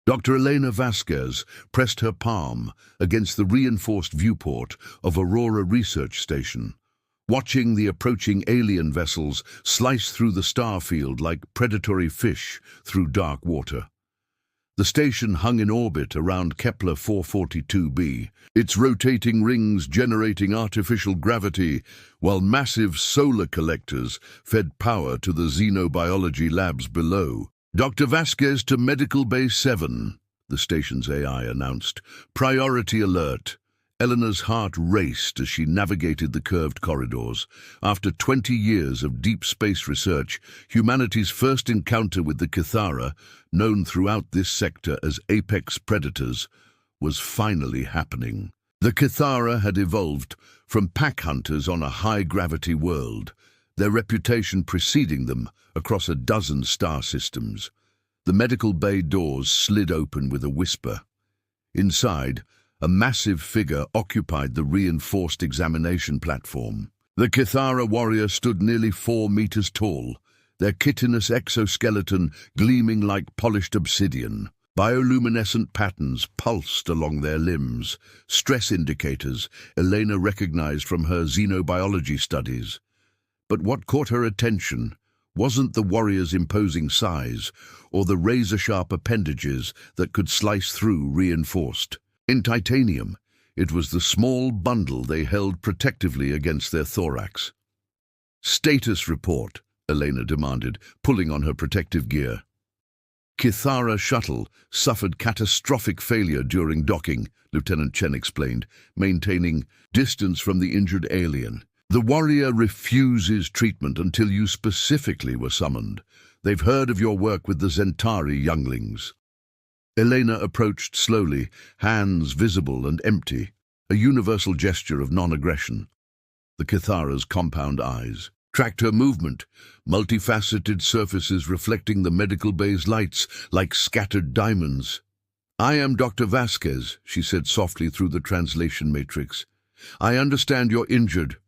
Dr. Elena Vasquez pressed her palm against the reinforced viewport of Aurora Research Station, watching the approaching alien vessels slice through the star field like predatory fish through dark water. The station hung in orbit around Kepler 442b, its rotating rings generating artificial gravity, while massive solar collectors fed power to the xenobiology labs below. Dr. Vasquez to Medical Bay 7, the station's AI announced. Priority alert. Eleanor's heart raced as she navigated the curved corridors. After 20 years of deep space research, humanity's first encounter with the Kithara, known throughout this sector as apex predators, was finally happening. The Kithara had evolved from pack hunters on a high-gravity world, their reputation preceding them across a dozen star systems. The medical bay doors slid open with a whisper. Inside, a massive figure occupied the reinforced examination platform. The Kithara warrior stood nearly 4 meters tall, their chitinous exoskeleton gleaming like polished obsidian. Bioluminescent patterns pulsed along their limbs, stress indicators Elena recognized from her xenobiology studies. But what caught her attention wasn't the warrior's imposing size or the razor-sharp appendages that could slice through reinforced. In titanium, it was the small bundle they held protectively against their thorax. "Status report," Elena demanded, pulling on her protective gear. "Kithara shuttle suffered catastrophic failure during docking," Lieutenant Chen explained, maintaining distance from the injured alien. "The warrior refuses treatment until you specifically were summoned. They've heard of your work with the Zentari younglings." Elena approached slowly, hands visible and empty, a universal gesture of non-aggression. The Kithara's compound eyes tracked her movement, multifaceted surfaces reflecting the medical bay's lights like scattered diamonds. "I am Dr. Vasquez," she said softly through the translation matrix. "I understand you're injured.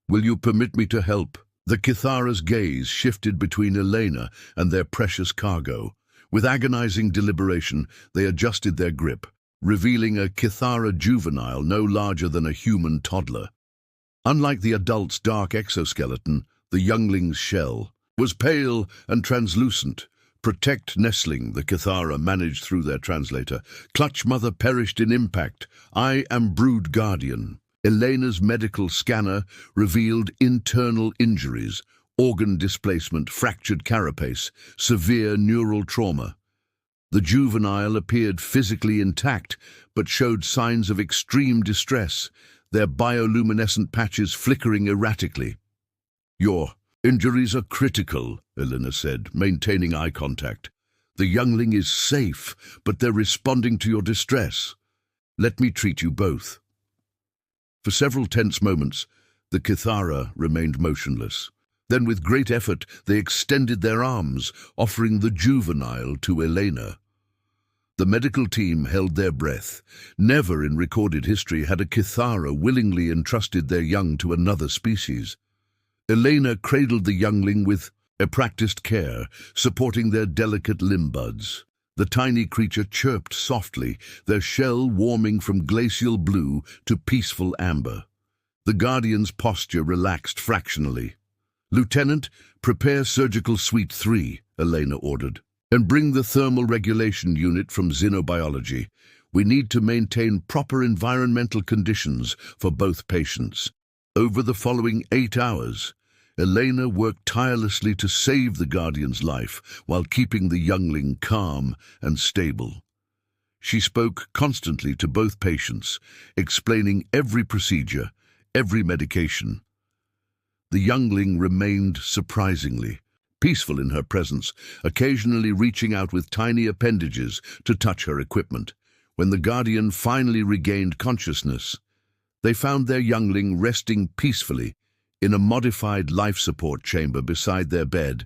Will you permit me to help?" The Kithara's gaze shifted between Elena and their precious cargo. With agonizing deliberation, they adjusted their grip, revealing a Kithara juvenile no larger than a human toddler. Unlike the adult's dark exoskeleton, the youngling's shell was pale and translucent. "Protect nestling," the Kithara managed through their translator. "Clutch mother perished in impact. I am brood guardian." Elena's medical scanner revealed internal injuries, organ displacement, fractured carapace, severe neural trauma. The juvenile appeared physically intact, but showed signs of extreme distress, their bioluminescent patches flickering erratically. "Your injuries are critical," Elena said, maintaining eye contact. "The youngling is safe, but they're responding to your distress. Let me treat you both." For several tense moments, the Kithara remained motionless. Then with great effort, they extended their arms, offering the juvenile to Elena. The medical team held their breath. Never in recorded history had a Kithara willingly entrusted their young to another species. Elena cradled the youngling with a practiced care, supporting their delicate limb buds. The tiny creature chirped softly, their shell warming from glacial blue to peaceful amber. The Guardian's posture relaxed fractionally. "Lieutenant, prepare Surgical Suite 3, Elena ordered, "and bring the thermal regulation unit from xenobiology. We need to maintain proper environmental conditions for both patients." Over the following 8 hours, Elena worked tirelessly to save the Guardian's life while keeping the youngling calm and stable. She spoke constantly to both patients, explaining every procedure, every medication. The youngling remained surprisingly peaceful in her presence, occasionally reaching out with tiny appendages to touch her equipment. When the Guardian finally regained consciousness, they found their youngling resting peacefully in a modified life support chamber beside their bed,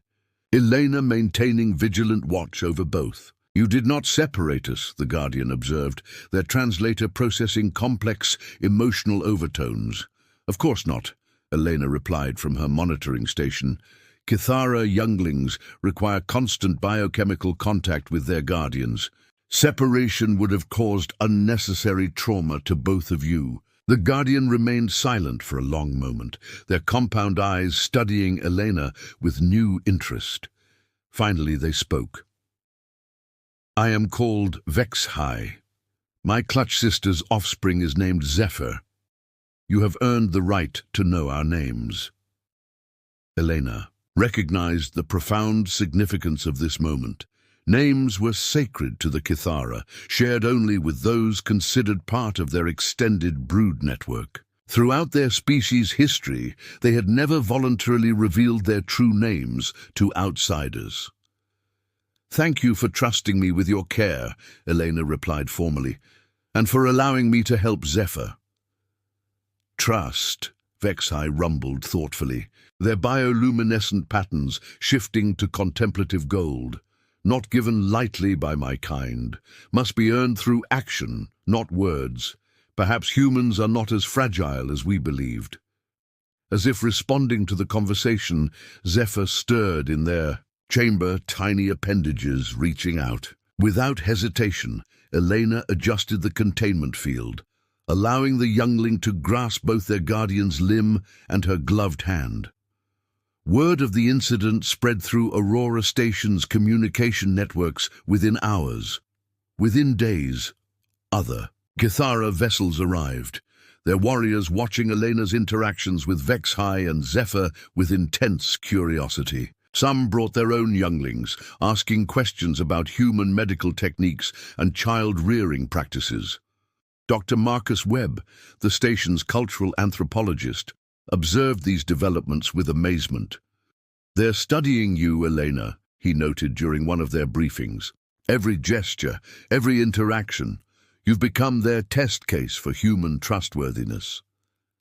Elena maintaining vigilant watch over both. "You did not separate us," the Guardian observed, their translator processing complex emotional overtones. "Of course not," Elena replied from her monitoring station. "Kithara younglings require constant biochemical contact with their guardians. Separation would have caused unnecessary trauma to both of you. The Guardian remained silent for a long moment, their compound eyes studying Elena with new interest. Finally they spoke. I am called Vexhai. My clutch sister's offspring is named Zephyr. You have earned the right to know our names. Elena recognized the profound significance of this moment. Names were sacred to the Kithara, shared only with those considered part of their extended brood network. Throughout their species' history, they had never voluntarily revealed their true names to outsiders. Thank you for trusting me with your care, Elena replied formally, and for allowing me to help Zephyr. Trust, Vexhai rumbled thoughtfully, their bioluminescent patterns shifting to contemplative gold. Not given lightly by my kind, must be earned through action, not words. Perhaps humans are not as fragile as we believed. As if responding to the conversation, Zephyr stirred in their chamber, tiny appendages reaching out. Without hesitation, Elena adjusted the containment field, allowing the youngling to grasp both their guardian's limb and her gloved hand. Word of the incident spread through Aurora Station's communication networks within hours. Within days, other Kithara vessels arrived, their warriors watching Elena's interactions with Vexhai and Zephyr with intense curiosity. Some brought their own younglings, asking questions about human medical techniques and child-rearing practices. Dr. Marcus Webb, the station's cultural anthropologist, observed these developments with amazement. They're studying you, Elena, he noted during one of their briefings. Every gesture, every interaction. You've become their test case for human trustworthiness.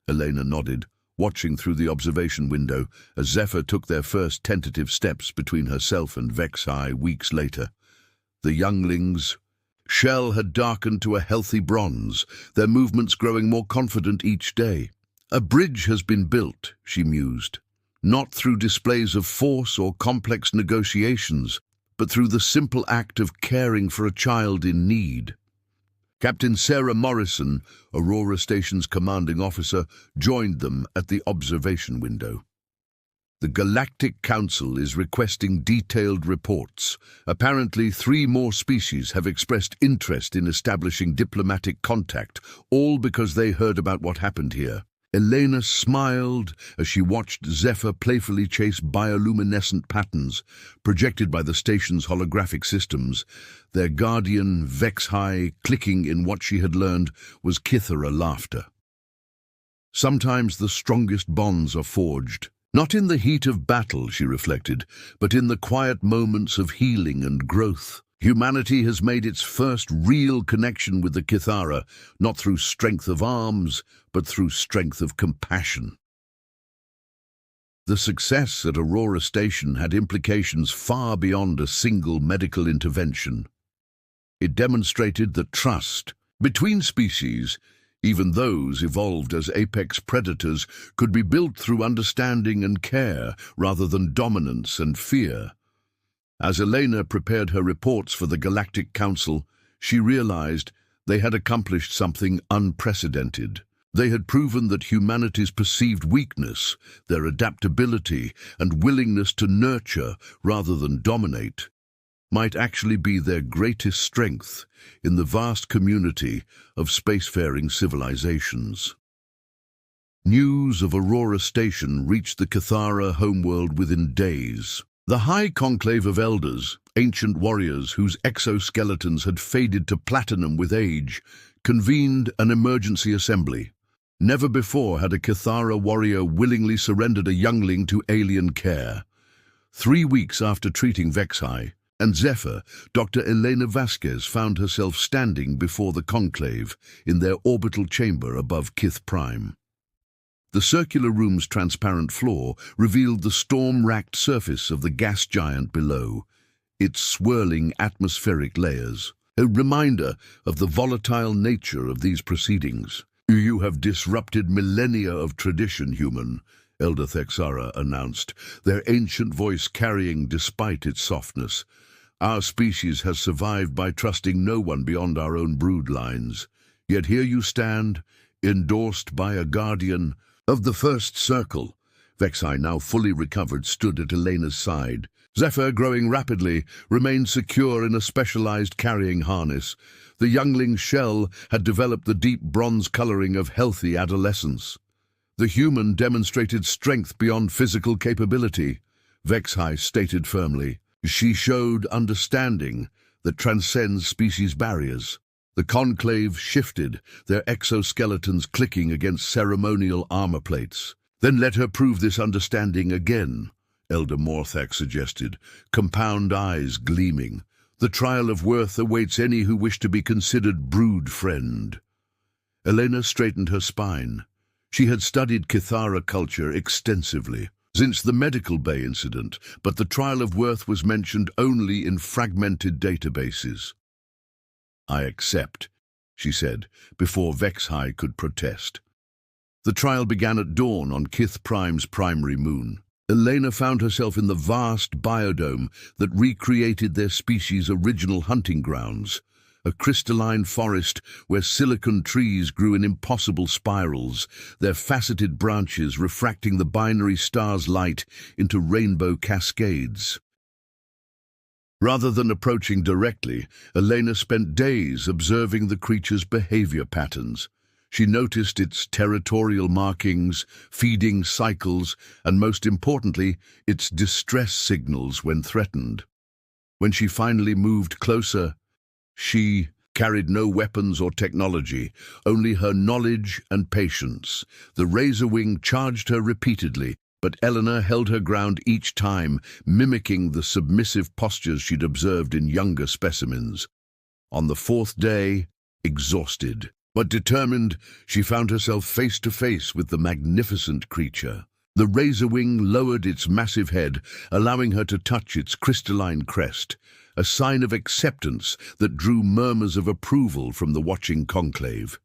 Elena nodded, watching through the observation window as Zephyr took their first tentative steps between herself and Vexhai weeks later. The younglings' shell had darkened to a healthy bronze, their movements growing more confident each day. A bridge has been built, she mused, not through displays of force or complex negotiations, but through the simple act of caring for a child in need. Captain Sarah Morrison, Aurora Station's commanding officer, joined them at the observation window. The Galactic Council is requesting detailed reports. Apparently 3 more species have expressed interest in establishing diplomatic contact, all because they heard about what happened here. Elena smiled as she watched Zephyr playfully chase bioluminescent patterns projected by the station's holographic systems. Their guardian, Vexhai, clicking in what she had learned was Kithara laughter. Sometimes the strongest bonds are forged, not in the heat of battle, she reflected, but in the quiet moments of healing and growth. Humanity has made its first real connection with the Kithara, not through strength of arms, but through strength of compassion. The success at Aurora Station had implications far beyond a single medical intervention. It demonstrated that trust between species, even those evolved as apex predators, could be built through understanding and care rather than dominance and fear. As Elena prepared her reports for the Galactic Council, she realized they had accomplished something unprecedented. They had proven that humanity's perceived weakness, their adaptability and willingness to nurture rather than dominate, might actually be their greatest strength in the vast community of spacefaring civilizations. News of Aurora Station reached the Kithara homeworld within days. The High Conclave of Elders, ancient warriors whose exoskeletons had faded to platinum with age, convened an emergency assembly. Never before had a Kithara warrior willingly surrendered a youngling to alien care. 3 weeks after treating Vexhai and Zephyr, Dr. Elena Vasquez found herself standing before the conclave in their orbital chamber above Kith Prime. The circular room's transparent floor revealed the storm-racked surface of the gas giant below, its swirling atmospheric layers, a reminder of the volatile nature of these proceedings. You have disrupted millennia of tradition, human, Elder Thexara announced, their ancient voice carrying despite its softness. Our species has survived by trusting no one beyond our own brood lines. Yet here you stand, endorsed by a guardian of the first circle." Vexai, now fully recovered, stood at Elena's side. Zephyr, growing rapidly, remained secure in a specialized carrying harness. The youngling's shell had developed the deep bronze coloring of healthy adolescence. The human demonstrated strength beyond physical capability, Vexai stated firmly. She showed understanding that transcends species barriers. The conclave shifted, their exoskeletons clicking against ceremonial armor plates. "Then let her prove this understanding again," Elder Morthak suggested, compound eyes gleaming. "The trial of worth awaits any who wish to be considered brood friend." Elena straightened her spine. She had studied Kithara culture extensively since the Medical Bay incident, but the trial of worth was mentioned only in fragmented databases. "I accept," she said, before Vexai could protest. The trial began at dawn on Kith Prime's primary moon. Elena found herself in the vast biodome that recreated their species' original hunting grounds, a crystalline forest where silicon trees grew in impossible spirals, their faceted branches refracting the binary star's light into rainbow cascades. Rather than approaching directly, Elena spent days observing the creature's behavior patterns. She noticed its territorial markings, feeding cycles, and most importantly, its distress signals when threatened. When she finally moved closer, she carried no weapons or technology, only her knowledge and patience. The Razorwing charged her repeatedly, but Eleanor held her ground each time, mimicking the submissive postures she'd observed in younger specimens. On the fourth day, exhausted but determined, she found herself face to face with the magnificent creature. The Razorwing lowered its massive head, allowing her to touch its crystalline crest, a sign of acceptance that drew murmurs of approval from the watching conclave.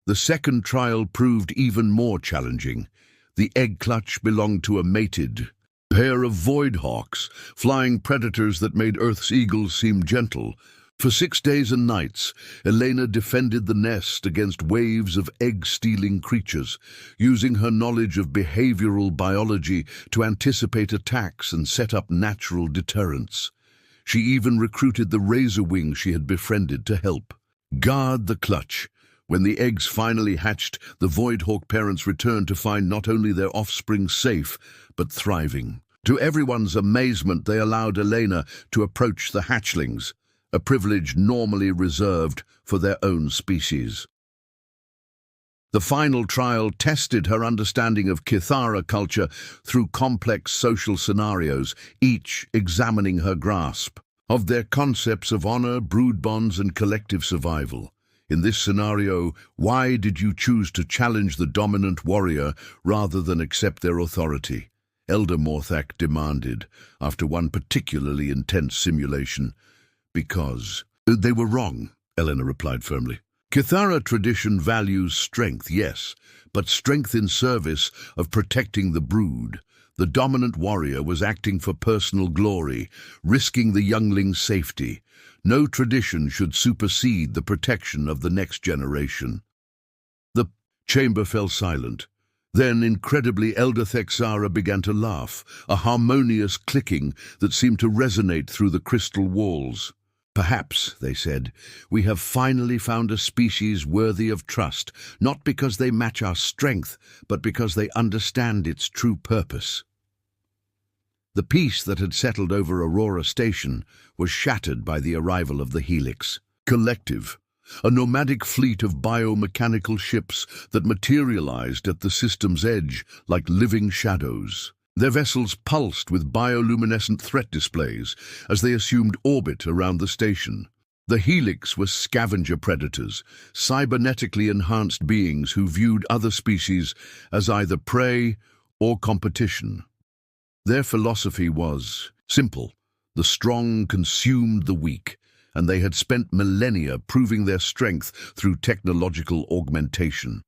The second trial proved even more challenging. The egg clutch belonged to a mated pair of voidhawks, flying predators that made Earth's eagles seem gentle. For 6 days and nights, Elena defended the nest against waves of egg-stealing creatures, using her knowledge of behavioral biology to anticipate attacks and set up natural deterrents. She even recruited the Razorwing she had befriended to help. Guard the clutch. When the eggs finally hatched, the Voidhawk parents returned to find not only their offspring safe, but thriving. To everyone's amazement, they allowed Elena to approach the hatchlings, a privilege normally reserved for their own species. The final trial tested her understanding of Kithara culture through complex social scenarios, each examining her grasp of their concepts of honor, brood bonds, and collective survival. In this scenario, why did you choose to challenge the dominant warrior rather than accept their authority? Elder Morthak demanded, after one particularly intense simulation. "Because they were wrong," Eleanor replied firmly. "Kithara tradition values strength, yes, but strength in service of protecting the brood. The dominant warrior was acting for personal glory, risking the youngling's safety. No tradition should supersede the protection of the next generation." The chamber fell silent. Then, incredibly, Elder Thexara began to laugh, a harmonious clicking that seemed to resonate through the crystal walls. "Perhaps," they said, "we have finally found a species worthy of trust, not because they match our strength, but because they understand its true purpose." The peace that had settled over Aurora Station was shattered by the arrival of the Helix Collective, a nomadic fleet of biomechanical ships that materialized at the system's edge like living shadows. Their vessels pulsed with bioluminescent threat displays as they assumed orbit around the station. The Helix were scavenger predators, cybernetically enhanced beings who viewed other species as either prey or competition. Their philosophy was simple: the strong consumed the weak, and they had spent millennia proving their strength through technological augmentation.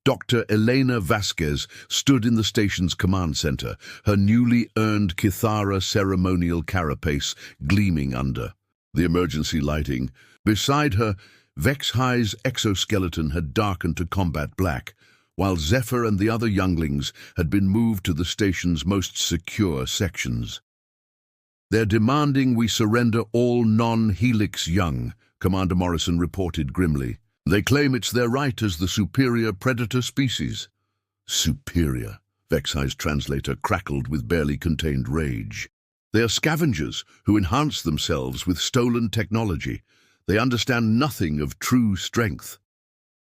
Dr. Elena Vasquez stood in the station's command center, her newly earned Kithara ceremonial carapace gleaming under the emergency lighting. Beside her, Vex-High's exoskeleton had darkened to combat black, while Zephyr and the other younglings had been moved to the station's most secure sections. "They're demanding we surrender all non-Helix young," Commander Morrison reported grimly. "They claim it's their right as the superior predator species." "Superior," Vex-High's translator crackled with barely contained rage. "They are scavengers who enhance themselves with stolen technology. They understand nothing of true strength."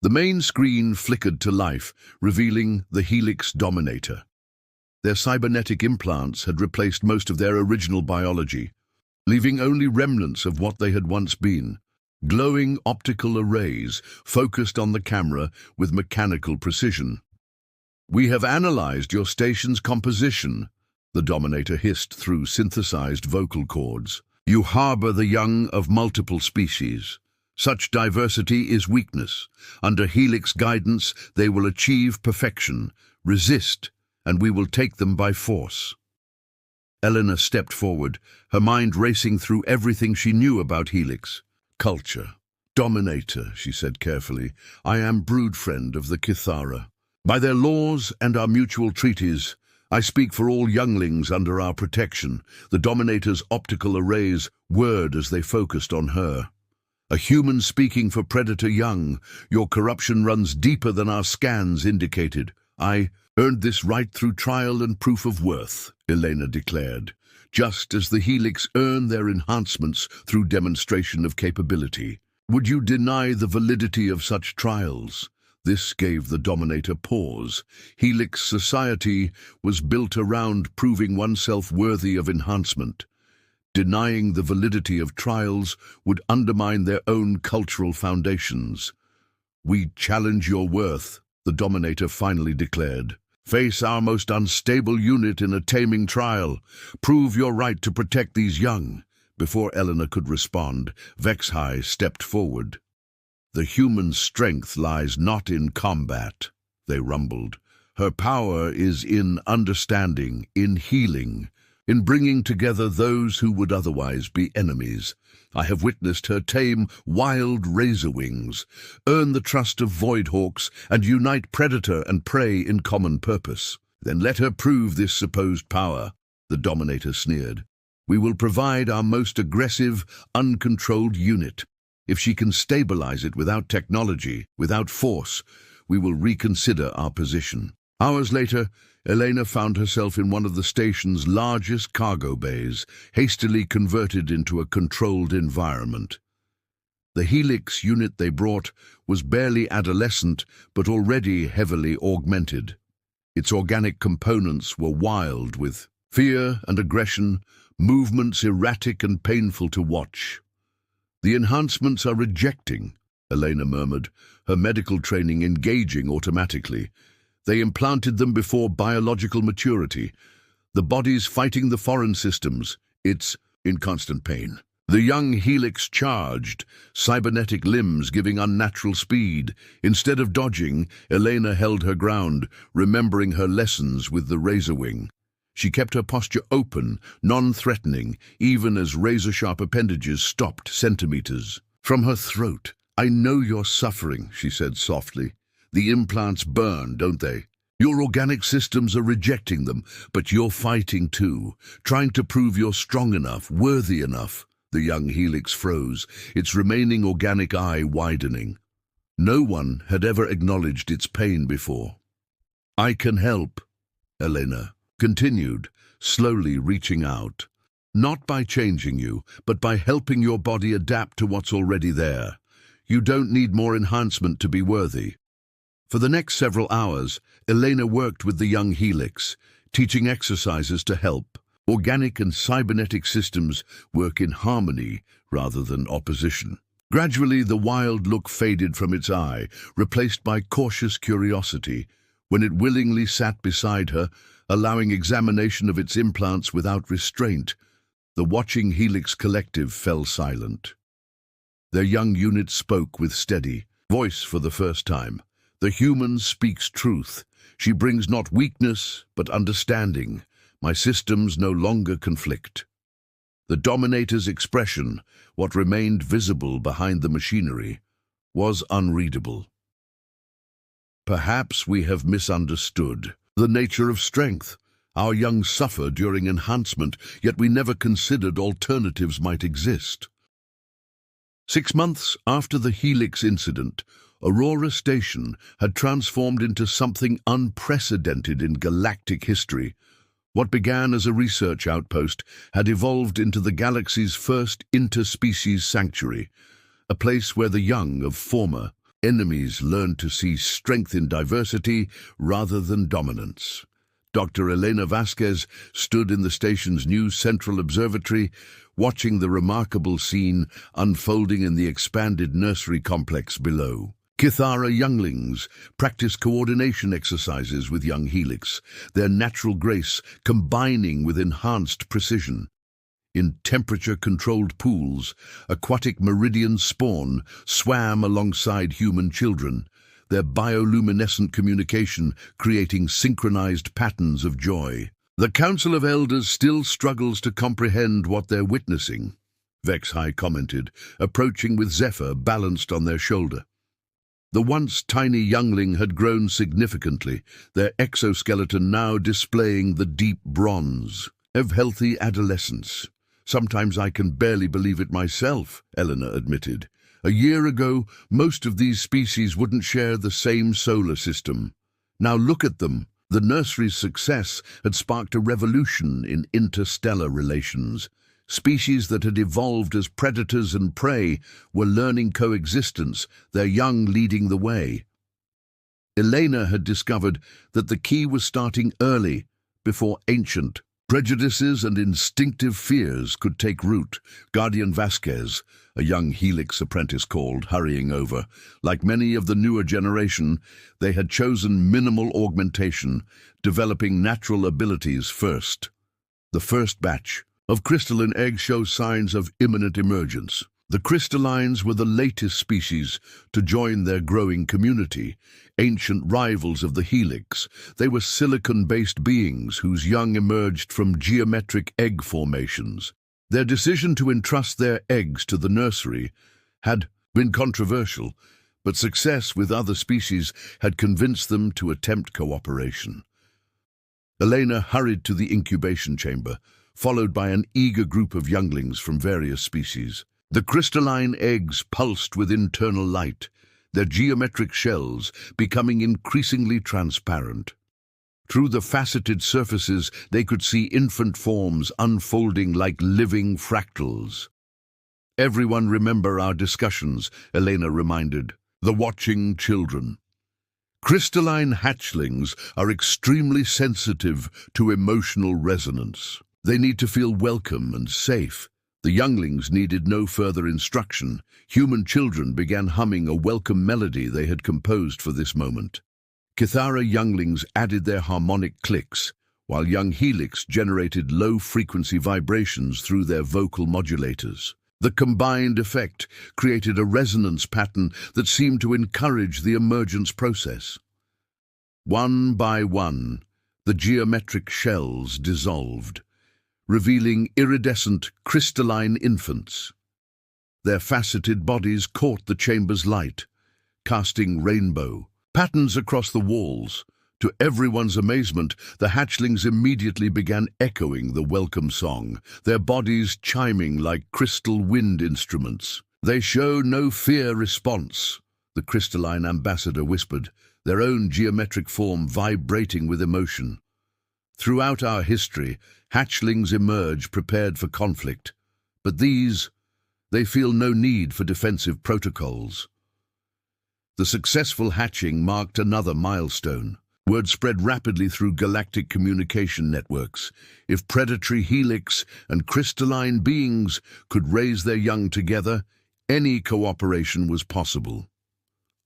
The main screen flickered to life, revealing the Helix Dominator. Their cybernetic implants had replaced most of their original biology, leaving only remnants of what they had once been. Glowing optical arrays focused on the camera with mechanical precision. "We have analyzed your station's composition," the Dominator hissed through synthesized vocal cords. "You harbor the young of multiple species. Such diversity is weakness. Under Helix guidance, they will achieve perfection. Resist, and we will take them by force." Eleanor stepped forward, her mind racing through everything she knew about Helix. "Culture. Dominator," she said carefully. "I am broodfriend of the Kithara. By their laws and our mutual treaties, I speak for all younglings under our protection." The Dominator's optical arrays whirred as they focused on her. "A human speaking for predator young. Your corruption runs deeper than our scans indicated. I earned this right through trial and proof of worth," Elena declared, "just as the Helix earn their enhancements through demonstration of capability. Would you deny the validity of such trials?" This gave the Dominator pause. Helix society was built around proving oneself worthy of enhancement. Denying the validity of trials would undermine their own cultural foundations. "We challenge your worth," the Dominator finally declared. "Face our most unstable unit in a taming trial. Prove your right to protect these young." Before Eleanor could respond, Vex-High stepped forward. "The human strength lies not in combat," they rumbled. "Her power is in understanding, in healing, in bringing together those who would otherwise be enemies. I have witnessed her tame wild razor wings, earn the trust of voidhawks, and unite predator and prey in common purpose. Then let her prove this supposed power," the Dominator sneered. "We will provide our most aggressive, uncontrolled unit. If she can stabilize it without technology, without force, we will reconsider our position." Hours later, Elena found herself in one of the station's largest cargo bays, hastily converted into a controlled environment. The Helix unit they brought was barely adolescent, but already heavily augmented. Its organic components were wild with fear and aggression, movements erratic and painful to watch. "The enhancements are rejecting," Elena murmured, her medical training engaging automatically. "They implanted them before biological maturity. The body's fighting the foreign systems. It's in constant pain." The young Helix charged, cybernetic limbs giving unnatural speed. Instead of dodging, Elena held her ground, remembering her lessons with the razor wing. She kept her posture open, non-threatening, even as razor-sharp appendages stopped centimeters. From her throat, "I know you're suffering," she said softly. "The implants burn, don't they? Your organic systems are rejecting them, but you're fighting too, trying to prove you're strong enough, worthy enough." The young Helix froze, its remaining organic eye widening. No one had ever acknowledged its pain before. "I can help," Elena continued, slowly reaching out. "Not by changing you, but by helping your body adapt to what's already there. You don't need more enhancement to be worthy." For the next several hours, Elena worked with the young Helix, teaching exercises to help. Organic and cybernetic systems work in harmony rather than opposition. Gradually, the wild look faded from its eye, replaced by cautious curiosity, when it willingly sat beside her, allowing examination of its implants without restraint. The watching Helix collective fell silent. Their young unit spoke with steady voice for the first time. The human speaks truth. She brings not weakness, but understanding. My systems no longer conflict. The Dominator's expression, what remained visible behind the machinery, was unreadable. Perhaps we have misunderstood the nature of strength. Our young suffer during enhancement, yet we never considered alternatives might exist. 6 months after the Helix incident, Aurora Station had transformed into something unprecedented in galactic history. What began as a research outpost had evolved into the galaxy's first interspecies sanctuary, a place where the young of former enemies learned to see strength in diversity rather than dominance. Dr. Elena Vasquez stood in the station's new central observatory, watching the remarkable scene unfolding in the expanded nursery complex below. Kithara younglings practiced coordination exercises with young Helix, their natural grace combining with enhanced precision. In temperature-controlled pools, aquatic meridian spawn swam alongside human children, their bioluminescent communication creating synchronized patterns of joy. The Council of Elders still struggles to comprehend what they're witnessing, Vexhai commented, approaching with Zephyr balanced on their shoulder. The once tiny youngling had grown significantly, their exoskeleton now displaying the deep bronze of healthy adolescence. Sometimes I can barely believe it myself, Eleanor admitted. A year ago, most of these species wouldn't share the same solar system. Now look at them. The nursery's success had sparked a revolution in interstellar relations. Species that had evolved as predators and prey were learning coexistence, their young leading the way. Elena had discovered that the key was starting early, before ancient prejudices and instinctive fears could take root. Guardian Vasquez, a young Helix apprentice, called, hurrying over. Like many of the newer generation, they had chosen minimal augmentation, developing natural abilities first. The first batch of crystalline eggs show signs of imminent emergence. The crystallines were the latest species to join their growing community, ancient rivals of the Helix. They were silicon-based beings whose young emerged from geometric egg formations. Their decision to entrust their eggs to the nursery had been controversial, but success with other species had convinced them to attempt cooperation. Elena hurried to the incubation chamber, followed by an eager group of younglings from various species. The crystalline eggs pulsed with internal light, their geometric shells becoming increasingly transparent. Through the faceted surfaces, they could see infant forms unfolding like living fractals. Everyone remember our discussions, Elena reminded. The watching children. Crystalline hatchlings are extremely sensitive to emotional resonance. They need to feel welcome and safe. The younglings needed no further instruction. Human children began humming a welcome melody they had composed for this moment. Kithara younglings added their harmonic clicks, while young Helix generated low-frequency vibrations through their vocal modulators. The combined effect created a resonance pattern that seemed to encourage the emergence process. One by one, the geometric shells dissolved, revealing iridescent, crystalline infants. Their faceted bodies caught the chamber's light, casting rainbow patterns across the walls. To everyone's amazement, the hatchlings immediately began echoing the welcome song, their bodies chiming like crystal wind instruments. They show no fear response, the crystalline ambassador whispered, their own geometric form vibrating with emotion. Throughout our history, hatchlings emerge prepared for conflict, but they feel no need for defensive protocols. The successful hatching marked another milestone. Word spread rapidly through galactic communication networks. If predatory Helix and crystalline beings could raise their young together, any cooperation was possible.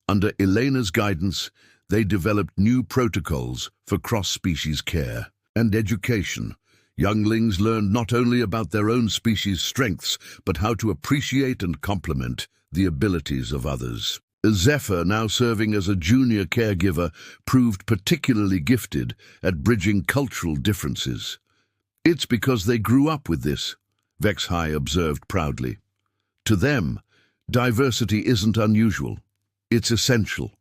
Under Elena's guidance, they developed new protocols for cross-species care and education. Younglings learned not only about their own species' strengths, but how to appreciate and complement the abilities of others. Zephyr, now serving as a junior caregiver, proved particularly gifted at bridging cultural differences. "It's because they grew up with this," Vexhai observed proudly. "To them, diversity isn't unusual. It's essential."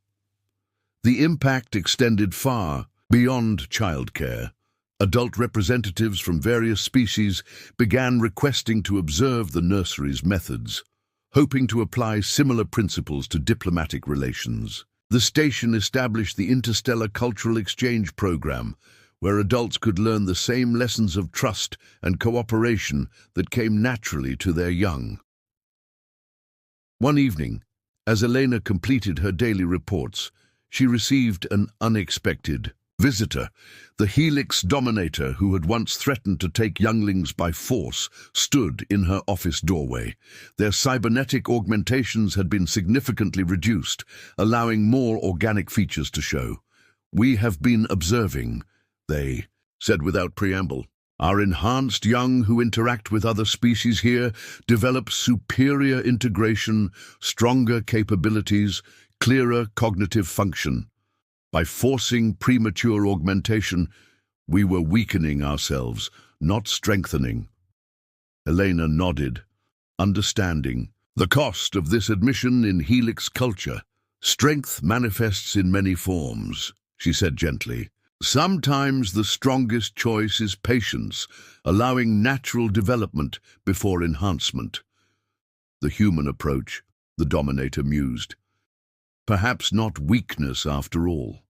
The impact extended far beyond childcare. Adult representatives from various species began requesting to observe the nursery's methods, hoping to apply similar principles to diplomatic relations. The station established the Interstellar Cultural Exchange Program, where adults could learn the same lessons of trust and cooperation that came naturally to their young. One evening, as Elena completed her daily reports, she received an unexpected visitor. The Helix Dominator, who had once threatened to take younglings by force, stood in her office doorway. Their cybernetic augmentations had been significantly reduced, allowing more organic features to show. "We have been observing," they said without preamble. "Our enhanced young who interact with other species here develop superior integration, stronger capabilities, clearer cognitive function. By forcing premature augmentation, we were weakening ourselves, not strengthening." Elena nodded, understanding the cost of this admission in Helix culture. "Strength manifests in many forms," she said gently. "Sometimes the strongest choice is patience, allowing natural development before enhancement." "The human approach," the Dominator mused. "Perhaps not weakness after all."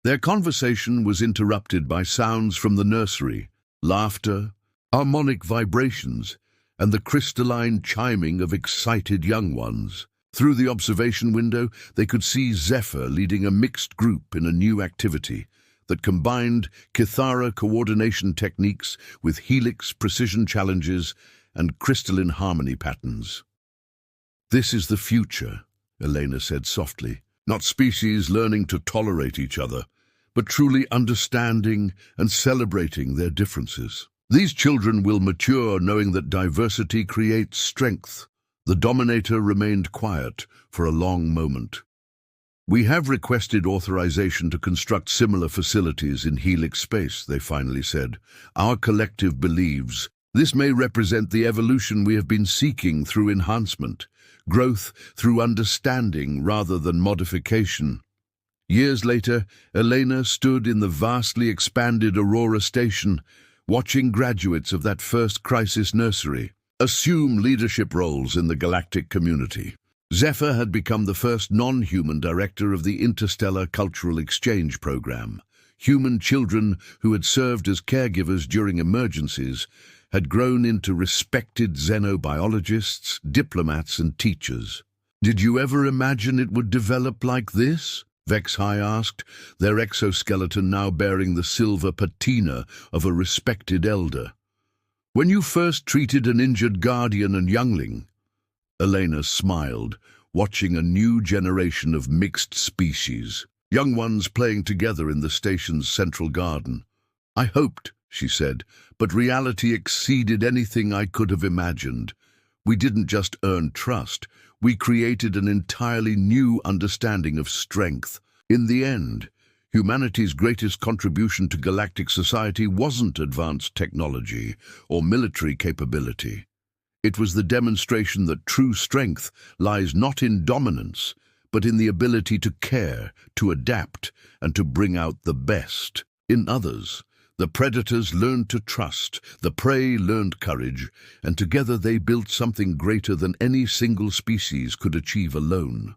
Their conversation was interrupted by sounds from the nursery, laughter, harmonic vibrations, and the crystalline chiming of excited young ones. Through the observation window, they could see Zephyr leading a mixed group in a new activity that combined Kithara coordination techniques with Helix precision challenges and crystalline harmony patterns. "This is the future," Elena said softly. "Not species learning to tolerate each other, but truly understanding and celebrating their differences. These children will mature knowing that diversity creates strength." The Dominator remained quiet for a long moment. "We have requested authorization to construct similar facilities in Helix space," they finally said. "Our collective believes this may represent the evolution we have been seeking through enhancement, growth through understanding rather than modification." Years later, Elena stood in the vastly expanded Aurora station, watching graduates of that first crisis nursery assume leadership roles in the galactic community. Zephyr had become the first non-human director of the Interstellar Cultural Exchange Program. Human children who had served as caregivers during emergencies had grown into respected xenobiologists, diplomats, and teachers. "Did you ever imagine it would develop like this?" Vexhai asked, their exoskeleton now bearing the silver patina of a respected elder. "When you first treated an injured guardian and youngling?" Elena smiled, watching a new generation of mixed species, young ones playing together in the station's central garden. "I hoped," she said, "but reality exceeded anything I could have imagined. We didn't just earn trust, we created an entirely new understanding of strength. In the end, humanity's greatest contribution to galactic society wasn't advanced technology or military capability. It was the demonstration that true strength lies not in dominance, but in the ability to care, to adapt, and to bring out the best in others. The predators learned to trust, the prey learned courage, and together they built something greater than any single species could achieve alone."